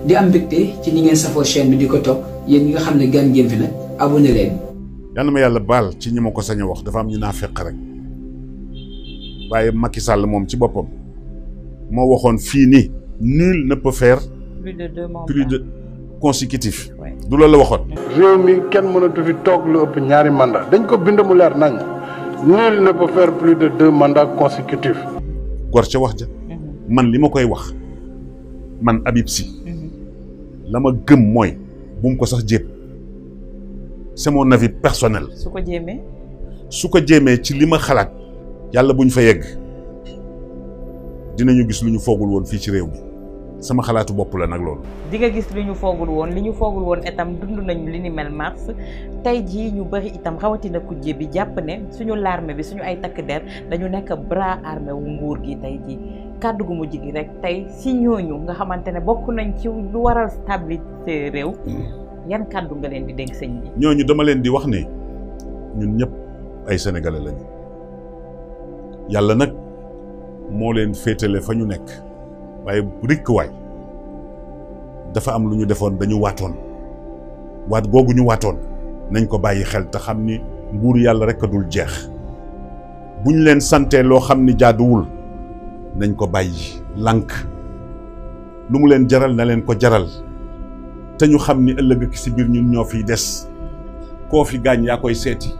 di am mbégte ci ni ngeen safoo chaîne bi di ko topp yéen ñi nga xam ne gan ngeen fi nag abonné leen. yal na ma yàlla baal ci ñi ma ko sañ a wax dafa am ñu naa fekk rek waaye Macky Sall moom ci boppam moo waxoon fii ni nul ne peut faire plus de consécutif. du loolu la waxoon. réew mi kenn mënatu fi toog lu ëpp ñaari mandat dañ ko bind mu leer nañ nul ne peut faire plus de 2 mandats consécutifs. gor ca wax ja man li ma koy wax man Habib Sy la ma gëm mooy bu mu ko sax jéem c'est mon avis personnel. su ko jéemee ci li ma xalaat yàlla bu ñu fa yegg dinañu gis lu ñu foogul woon fii ci réew mi sama xalaatu bopp la nag loolu. di nga gis li ñu foogul woon itam dund nañu li ni mel mars tey jii ñu bëri itam rawatina kujje bi jàpp ne suñu l'armée bi suñu ay takk der dañu nekk bras armé wu nguur gi tey jii kàddu gu mujj gi rek tey si ñooñu nga xamante ne bokk nañ ci lu waral stabilité réew. yan kàddu nga leen di dénk sëñ bi. ñooñu dama leen di wax ne ñun ñëpp ay sénégalais lañu yàlla nag moo leen féetale fa ñu nekk waaye rikk waay dafa am lu ñu defoon dañu waatoon waat googu ñu waatoon nañ ko bàyyi xel te xam ni nguur yàlla rek a dul jeex buñ leen santee loo xam ni jaaduwul nañ ko bàyyi lànk lu mu leen jaral na leen ko jaral te ñu xam ni ëllëg si biir ñun ñoo fiy des koo fi gaañ yaa koy seeti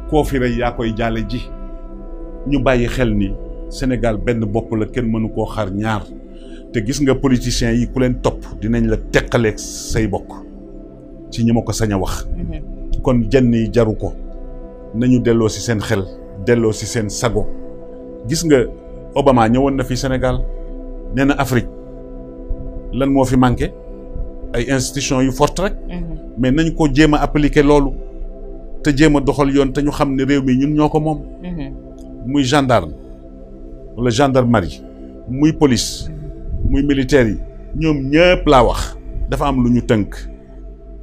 koo fi rey yaa koy jaale ji ñu bàyyi xel ni Sénégal benn bopp la kenn mënu koo xar ñaar te gis nga politiciens yi ku leen topp dinañ la teqaleeg say bokk ci ñi ma ko sañ a wax. kon jenn yi jaru ko nañu delloo si seen xel delloo si seen sago gis nga Obama ñëwoon na fi Sénégal nee na Afrique lan moo fi manqué ay institutions yu forte rek. mais nañ ko jéem a appliquer loolu te jéem a doxal yoon te ñu xam ne réew mi ñun ñoo ko moom. muy gendarme wala gendarmerie muy police muy militaire yi ñoom ñëpp laa wax dafa am lu ñu tënk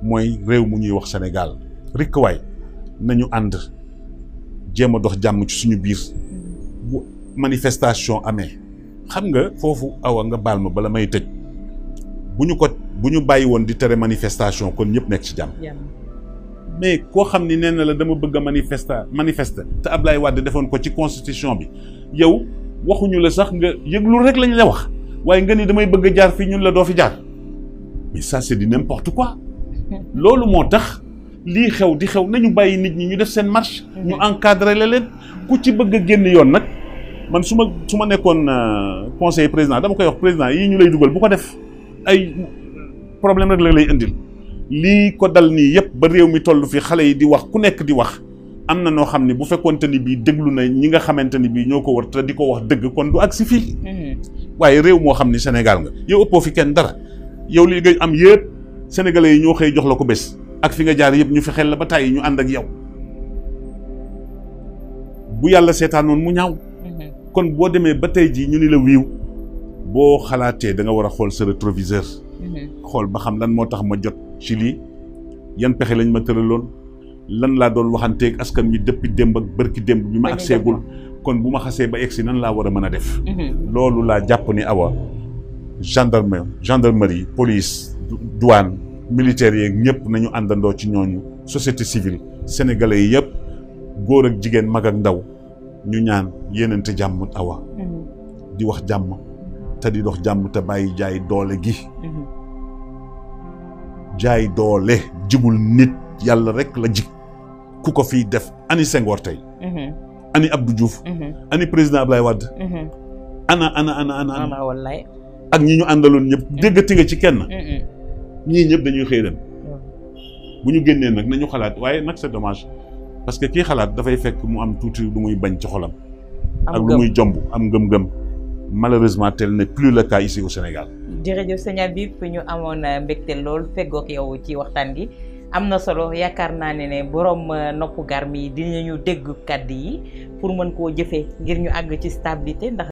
mooy réew mu ñuy wax Sénégal rikk waay nañu ànd jéem a dox jàmm ci suñu biir bu manifestation amee xam nga foofu awa nga baal ma bala may tëj bu ñu bàyyi woon di tere manifestation kon ñëpp nekk ci jàmm. mais koo xam ni nee na la dama bëgg a manifester te Ablaye Wade defoon ko ci constitution bi yow waxuñu la sax nga yëglu rek lañ la wax waaye nga ni damay bëgg a jaar fii ñun la doo fi jaar mais ça c'est du n'importe quoi loolu moo tax lii xew di xew nañu bàyyi nit ñi ñu def seen marche ñu encadrer leen ku ci bëgg a génn yoon nag man su ma nekkoon conseiller président dama koy wax président yii ñu lay dugal bu ko def ay problème rek la lay indil lii ko dal nii yëpp ba réew mi toll fi xale yi di wax ku nekk di wax am na noo xam ne bu fekkoonte ni bii déglu na ñi nga xamante ni bii ñoo ko war te di ko wax dëgg kon du agsi fii waaye réew moo xam ni Sénégal nga yow ëppoo fi kenn dara yow li nga am yëpp sénégalais yi ñoo xëy jox la ko bés ak fi nga jaar yëpp ñu fexeel la ba tàyyi ñu ànd ak yow bu yàlla seetaanoon mu ñaaw kon boo demee ba tey jii ñu ni la wiiw boo xalaatee da nga war a xool sa rétroviseur xool ba xam lan moo tax ma jot ci lii yan pexe lañ ma tëraloon lan laa doon waxanteeg askan wi depuis démb ak bërki démb bi ma ak seegul kon bu ma xasee ba egsi nan laa war a mën a def loolu laa jàpp ni awa gendarmerie police douane militaires yeeg ñëpp nañu àndandoo ci ñooñu société civile sénégalais yi yëpp góor ak jigéen mag ak ndaw ñu ñaan yéenante jàmm awa di wax jàmm te di dox jàmm te bàyyi jaay doole gi jaay doole jigul nit yàlla rek la jig ku ko fiy def ani Senghor tey ani Abdou Diouf ani président Ablaye Wade ana wallaay ak ñi ñu àndaloon ñëpp déggati nga ci kenn ñii ñëpp dañuy xëy dem bu ñu génnee nag nañu xalaat waaye nag c'est dommage parce que kii xalaat dafay fekk mu am tuuti lu muy bañ ci xolam ak lu muy jomb am ngëm-ngëm malheureusement tel n'est plus le cas ici au Sénégal. jërëjëf sëñ Habib ñu amoon mbégte lool feggoog yow ci waxtaan gi am na solo yaakaar naa ne borom noppu gar mi dinañu dégg kàddu yi pour mën koo jëfee ngir ñu àgg ci stabilité ndax